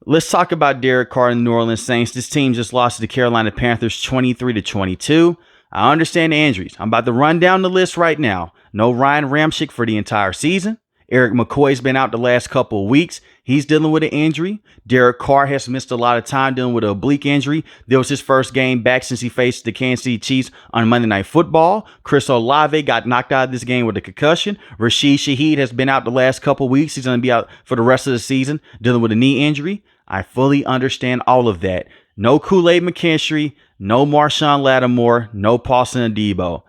Let's talk about Derek Carr and the New Orleans Saints. This team just lost to the Carolina Panthers 23-22. I understand the injuries. I'm about to run down the list right now. No Ryan Ramczyk for the entire season. Eric McCoy's been out the last couple of weeks. He's dealing with an injury. Derek Carr has missed a lot of time dealing with an oblique injury. This was his first game back since he faced the Kansas City Chiefs on Monday Night Football. Chris Olave got knocked out of this game with a concussion. Rashid Shaheed has been out the last couple of weeks. He's going to be out for the rest of the season dealing with a knee injury. I fully understand all of that. No Kool-Aid McKinstry, no Marshawn Lattimore, no Paulson Adebo.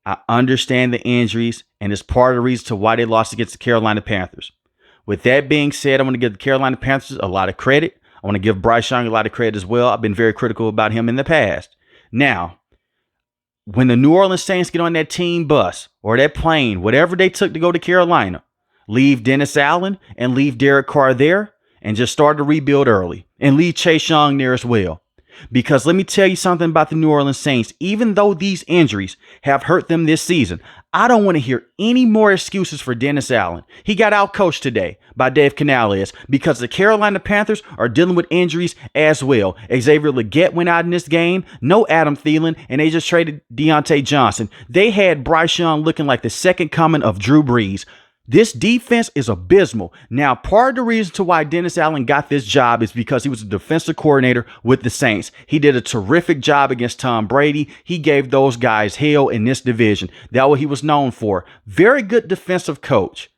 I understand the injuries, and it's part of the reason to why they lost against the Carolina Panthers. With that being said, I want to give the Carolina Panthers a lot of credit. I want to give Bryce Young a lot of credit as well. I've been very critical about him in the past. Now, when the New Orleans Saints get on that team bus or that plane, whatever they took to go to Carolina, leave Dennis Allen and leave Derek Carr there and just start to rebuild early and leave Chase Young there as well. Because let me tell you something about the New Orleans Saints. Even though these injuries have hurt them this season, I don't want to hear any more excuses for Dennis Allen. He got outcoached today by Dave Canales because the Carolina Panthers are dealing with injuries as well. Xavier Legette went out in this game. No Adam Thielen, and they just traded Deontay Johnson. They had Bryce Young looking like the second coming of Drew Brees. This defense is abysmal. Now, part of the reason to why Dennis Allen got this job is because he was a defensive coordinator with the Saints. He did a terrific job against Tom Brady. He gave those guys hell in this division. That's what he was known for. Very good defensive coach.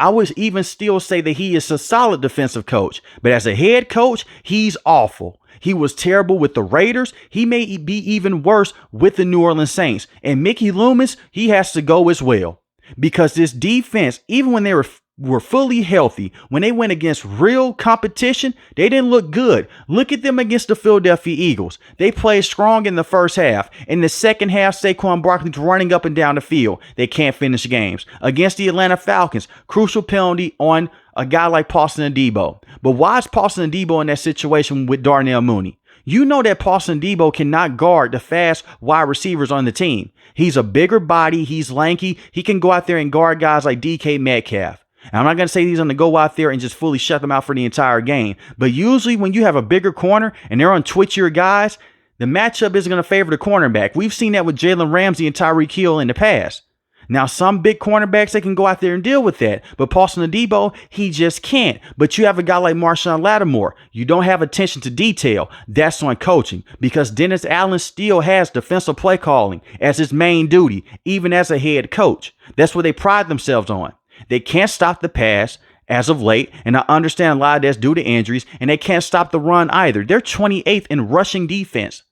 I would even still say that he is a solid defensive coach. But as a head coach, he's awful. He was terrible with the Raiders. He may be even worse with the New Orleans Saints. And Mickey Loomis, he has to go as well. Because this defense, even when they were fully healthy, when they went against real competition, they didn't look good. Look at them against the Philadelphia Eagles. They played strong in the first half. In the second half, Saquon Barkley's running up and down the field. They can't finish games. Against the Atlanta Falcons, crucial penalty on a guy like Paulson Adebo. But why is Paulson Adebo in that situation with Darnell Mooney? You know that Paulson Adebo cannot guard the fast wide receivers on the team. He's a bigger body. He's lanky. He can go out there and guard guys like DK Metcalf. And I'm not going to say he's going to go out there and just fully shut them out for the entire game. But usually when you have a bigger corner and they're on twitchier guys, the matchup isn't going to favor the cornerback. We've seen that with Jalen Ramsey and Tyreek Hill in the past. Now, some big cornerbacks, they can go out there and deal with that. But Paulson Adebo, he just can't. But you have a guy like Marshawn Lattimore. You don't have attention to detail. That's on coaching. Because Dennis Allen still has defensive play calling as his main duty, even as a head coach. That's what they pride themselves on. They can't stop the pass as of late, and I understand a lot of that's due to injuries, and they can't stop the run either. They're 28th in rushing defense.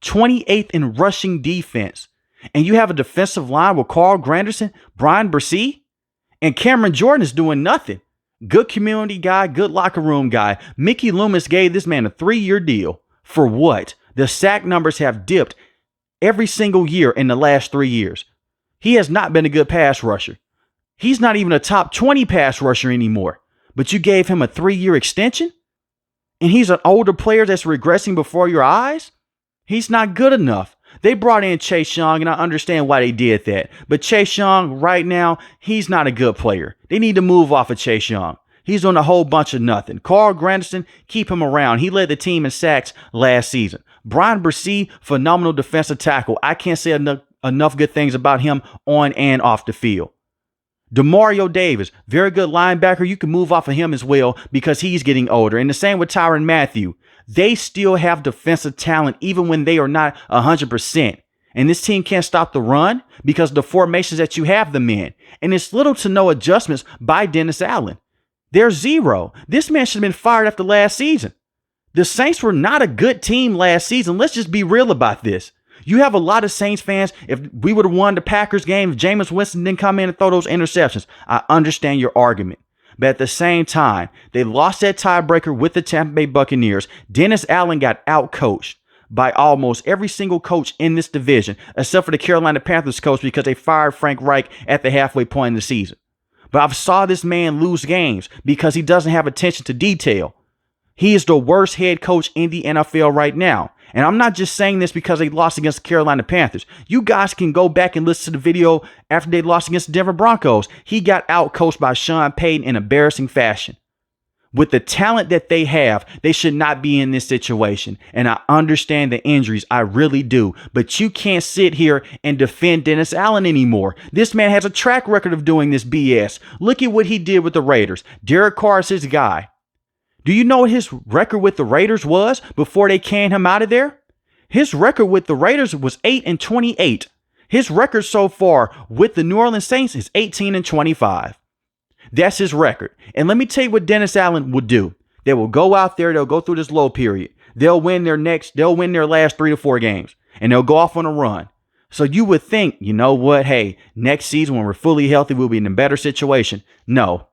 28th in rushing defense. And you have a defensive line with Carl Granderson, Brian Bresee, and Cameron Jordan is doing nothing. Good community guy, good locker room guy. Mickey Loomis gave this man a 3-year deal. For what? The sack numbers have dipped every single year in the last 3 years. He has not been a good pass rusher. He's not even a top 20 pass rusher anymore. But you gave him a 3-year extension? And he's an older player that's regressing before your eyes? He's not good enough. They brought in Chase Young, and I understand why they did that. But Chase Young, right now, he's not a good player. They need to move off of Chase Young. He's doing a whole bunch of nothing. Carl Granderson, keep him around. He led the team in sacks last season. Brian Bresee, phenomenal defensive tackle. I can't say enough good things about him on and off the field. Demario Davis, very good linebacker. You can move off of him as well because he's getting older. And the same with Tyrann Mathieu. They still have defensive talent even when they are not 100%. And this team can't stop the run because of the formations that you have them in. And it's little to no adjustments by Dennis Allen. There's zero. This man should have been fired after last season. The Saints were not a good team last season. Let's just be real about this. You have a lot of Saints fans. If we would have won the Packers game, if Jameis Winston didn't come in and throw those interceptions, I understand your argument. But at the same time, they lost that tiebreaker with the Tampa Bay Buccaneers. Dennis Allen got outcoached by almost every single coach in this division, except for the Carolina Panthers coach because they fired Frank Reich at the halfway point in the season. But I've saw this man lose games because he doesn't have attention to detail. He is the worst head coach in the NFL right now. And I'm not just saying this because they lost against the Carolina Panthers. You guys can go back and listen to the video after they lost against the Denver Broncos. He got outcoached by Sean Payton in embarrassing fashion. With the talent that they have, they should not be in this situation. And I understand the injuries. I really do. But you can't sit here and defend Dennis Allen anymore. This man has a track record of doing this BS. Look at what he did with the Raiders. Derek Carr is his guy. Do you know what his record with the Raiders was before they canned him out of there? His record with the Raiders was 8-28. His record so far with the New Orleans Saints is 18-25. That's his record. And let me tell you what Dennis Allen will do. They will go out there. They'll go through this low period. They'll win their last 3 to 4 games, and they'll go off on a run. So you would think, you know what? Hey, next season when we're fully healthy, we'll be in a better situation. No.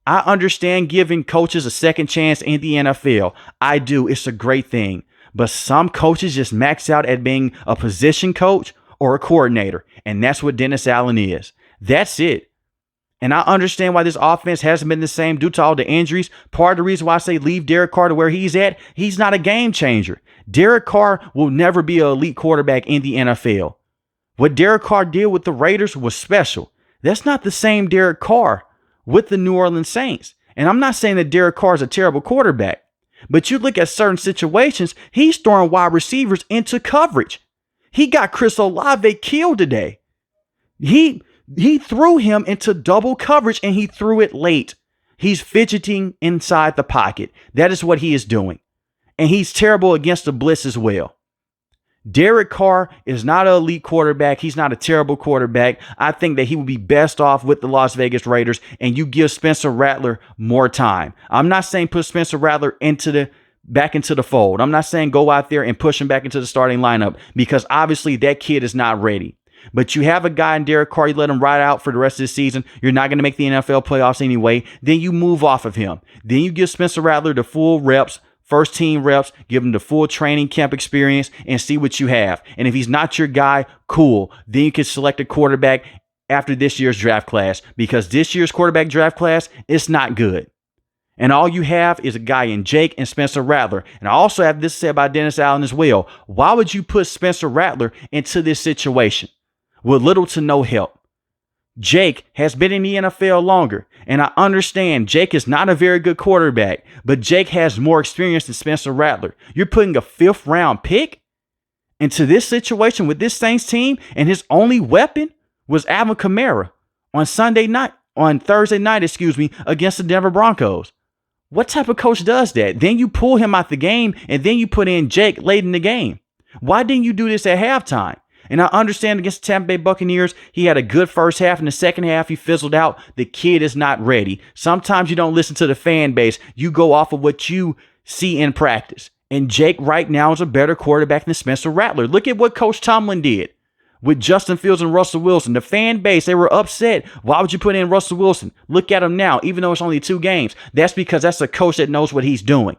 I understand giving coaches a second chance in the NFL. I do. It's a great thing. But some coaches just max out at being a position coach or a coordinator. And that's what Dennis Allen is. That's it. And I understand why this offense hasn't been the same due to all the injuries. Part of the reason why I say leave Derek Carr to where he's at, he's not a game changer. Derek Carr will never be an elite quarterback in the NFL. What Derek Carr did with the Raiders was special. That's not the same Derek Carr with the New Orleans Saints. And I'm not saying that Derek Carr is a terrible quarterback. But you look at certain situations, he's throwing wide receivers into coverage. He got Chris Olave killed today. He threw him into double coverage and he threw it late. He's fidgeting inside the pocket. That is what he is doing. And he's terrible against the blitz as well. Derek Carr is not an elite quarterback. He's not a terrible quarterback. I think that he would be best off with the Las Vegas Raiders, and you give Spencer Rattler more time. I'm not saying put Spencer Rattler back into the fold. I'm not saying go out there and push him back into the starting lineup, because obviously that kid is not ready. But you have a guy in Derek Carr, you let him ride out for the rest of the season. You're not going to make the NFL playoffs anyway. Then you move off of him. Then you give Spencer Rattler the full reps, first team reps, give him the full training camp experience and see what you have. And if he's not your guy, cool. Then you can select a quarterback after this year's draft class, because this year's quarterback draft class is not good. And all you have is a guy in Jake and Spencer Rattler. And I also have this to say about Dennis Allen as well. Why would you put Spencer Rattler into this situation with little to no help? Jake has been in the NFL longer, and I understand Jake is not a very good quarterback, but Jake has more experience than Spencer Rattler. You're putting a 5th round pick into this situation with this Saints team, and his only weapon was Alvin Kamara on Thursday night, against the Denver Broncos. What type of coach does that? Then you pull him out the game, and then you put in Jake late in the game. Why didn't you do this at halftime? And I understand against the Tampa Bay Buccaneers, he had a good first half. In the second half, he fizzled out. The kid is not ready. Sometimes you don't listen to the fan base. You go off of what you see in practice. And Jake right now is a better quarterback than Spencer Rattler. Look at what Coach Tomlin did with Justin Fields and Russell Wilson. The fan base, they were upset. Why would you put in Russell Wilson? Look at him now, even though it's only 2 games. That's because that's a coach that knows what he's doing.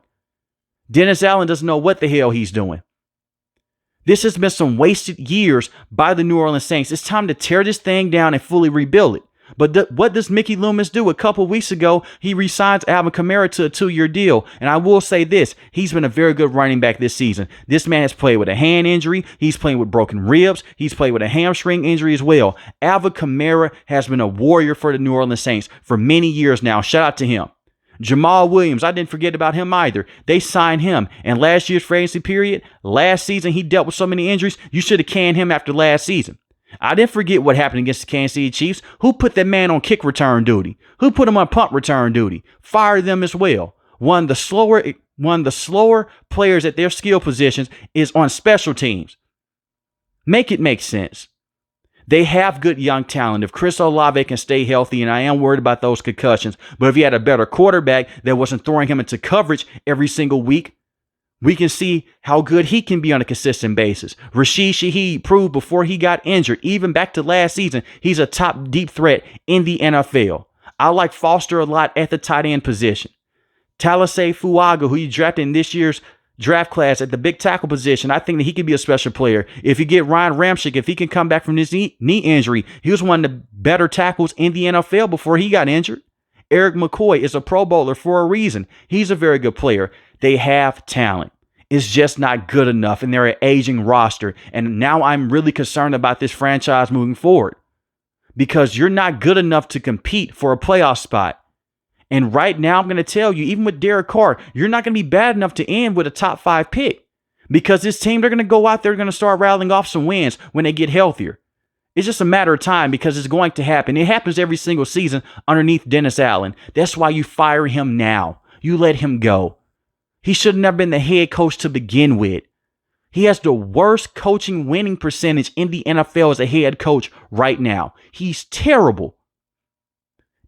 Dennis Allen doesn't know what the hell he's doing. This has been some wasted years by the New Orleans Saints. It's time to tear this thing down and fully rebuild it. But what does Mickey Loomis do? A couple weeks ago, he re-signs Alvin Kamara to a 2-year deal. And I will say this, he's been a very good running back this season. This man has played with a hand injury. He's playing with broken ribs. He's played with a hamstring injury as well. Alvin Kamara has been a warrior for the New Orleans Saints for many years now. Shout out to him. Jamal Williams, I didn't forget about him either. They signed him. And last year's free agency period, last season, he dealt with so many injuries, you should have canned him after last season. I didn't forget what happened against the Kansas City Chiefs. Who put that man on kick return duty? Who put him on punt return duty? Fired them as well. One of the slower players at their skill positions is on special teams. Make it make sense. They have good young talent. If Chris Olave can stay healthy, and I am worried about those concussions, but if he had a better quarterback that wasn't throwing him into coverage every single week, we can see how good he can be on a consistent basis. Rashid Shaheed proved before he got injured, even back to last season, he's a top deep threat in the NFL. I like Foster a lot at the tight end position. Talasay Fuaga, who you drafted in this year's draft class at the big tackle position, I think that he could be a special player. If you get Ryan Ramczyk, if he can come back from this knee injury, he was one of the better tackles in the NFL before he got injured. Eric McCoy is a Pro Bowler for a reason. He's a very good player. They have talent. It's just not good enough, and they're an aging roster. And now I'm really concerned about this franchise moving forward, because you're not good enough to compete for a playoff spot. And right now, I'm going to tell you, even with Derek Carr, you're not going to be bad enough to end with a top 5 pick, because this team, they're going to go out there, going to start rattling off some wins when they get healthier. It's just a matter of time, because it's going to happen. It happens every single season underneath Dennis Allen. That's why you fire him now. You let him go. He should have never been the head coach to begin with. He has the worst coaching winning percentage in the NFL as a head coach right now. He's terrible.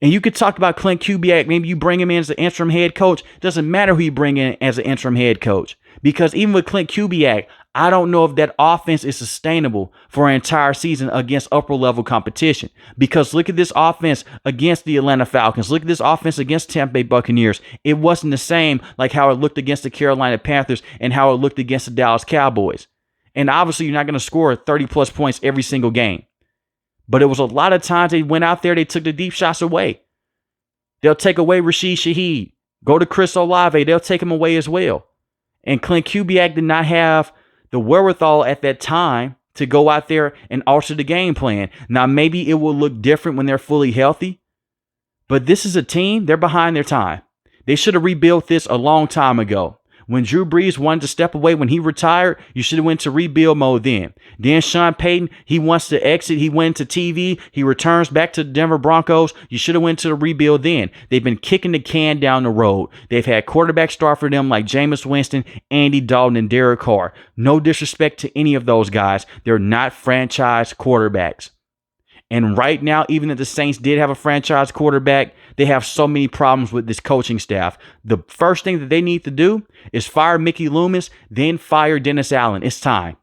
And you could talk about Clint Kubiak. Maybe you bring him in as an interim head coach. Doesn't matter who you bring in as an interim head coach. Because even with Clint Kubiak, I don't know if that offense is sustainable for an entire season against upper level competition. Because look at this offense against the Atlanta Falcons. Look at this offense against Tampa Bay Buccaneers. It wasn't the same like how it looked against the Carolina Panthers and how it looked against the Dallas Cowboys. And obviously, you're not going to score 30 plus points every single game. But it was a lot of times they went out there, they took the deep shots away. They'll take away Rashid Shaheed. Go to Chris Olave. They'll take him away as well. And Clint Kubiak did not have the wherewithal at that time to go out there and alter the game plan. Now, maybe it will look different when they're fully healthy. But this is a team, they're behind their time. They should have rebuilt this a long time ago. When Drew Brees wanted to step away when he retired, you should have went to rebuild mode then. Then Sean Payton, he wants to exit. He went to TV. He returns back to the Denver Broncos. You should have went to the rebuild then. They've been kicking the can down the road. They've had quarterbacks start for them like Jameis Winston, Andy Dalton, and Derek Carr. No disrespect to any of those guys. They're not franchise quarterbacks. And right now, even if the Saints did have a franchise quarterback, they have so many problems with this coaching staff. The first thing that they need to do is fire Mickey Loomis, then fire Dennis Allen. It's time.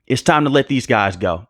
It's time to let these guys go.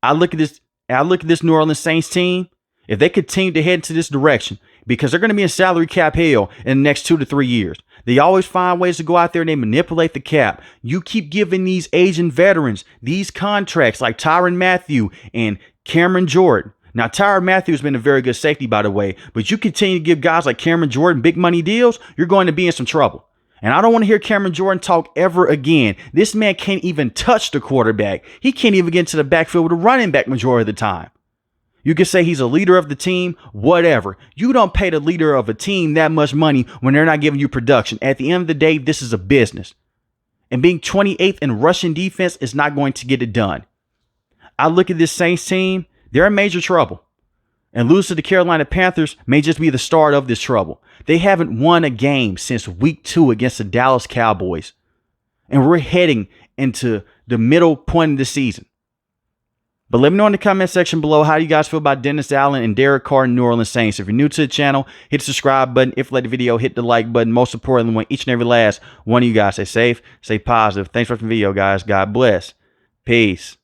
I look at this New Orleans Saints team. If they continue to head into this direction, because they're going to be in salary cap hell in the next 2 to 3 years. They always find ways to go out there and they manipulate the cap. You keep giving these aging veterans these contracts like Tyrann Mathieu and Cameron Jordan. Now, Tyrann Mathieu has been a very good safety, by the way, but you continue to give guys like Cameron Jordan big money deals, you're going to be in some trouble. And I don't want to hear Cameron Jordan talk ever again. This man can't even touch the quarterback. He can't even get into the backfield with a running back majority of the time. You can say he's a leader of the team, whatever. You don't pay the leader of a team that much money when they're not giving you production. At the end of the day, this is a business. And being 28th in rushing defense is not going to get it done. I look at this Saints team, they're in major trouble. And losing to the Carolina Panthers may just be the start of this trouble. They haven't won a game since week 2 against the Dallas Cowboys. And we're heading into the middle point of the season. But let me know in the comment section below how you guys feel about Dennis Allen and Derek Carr and New Orleans Saints. If you're new to the channel, hit the subscribe button. If you like the video, hit the like button. Most importantly, I want each and every last one of you guys stay safe, stay positive. Thanks for watching the video, guys. God bless. Peace.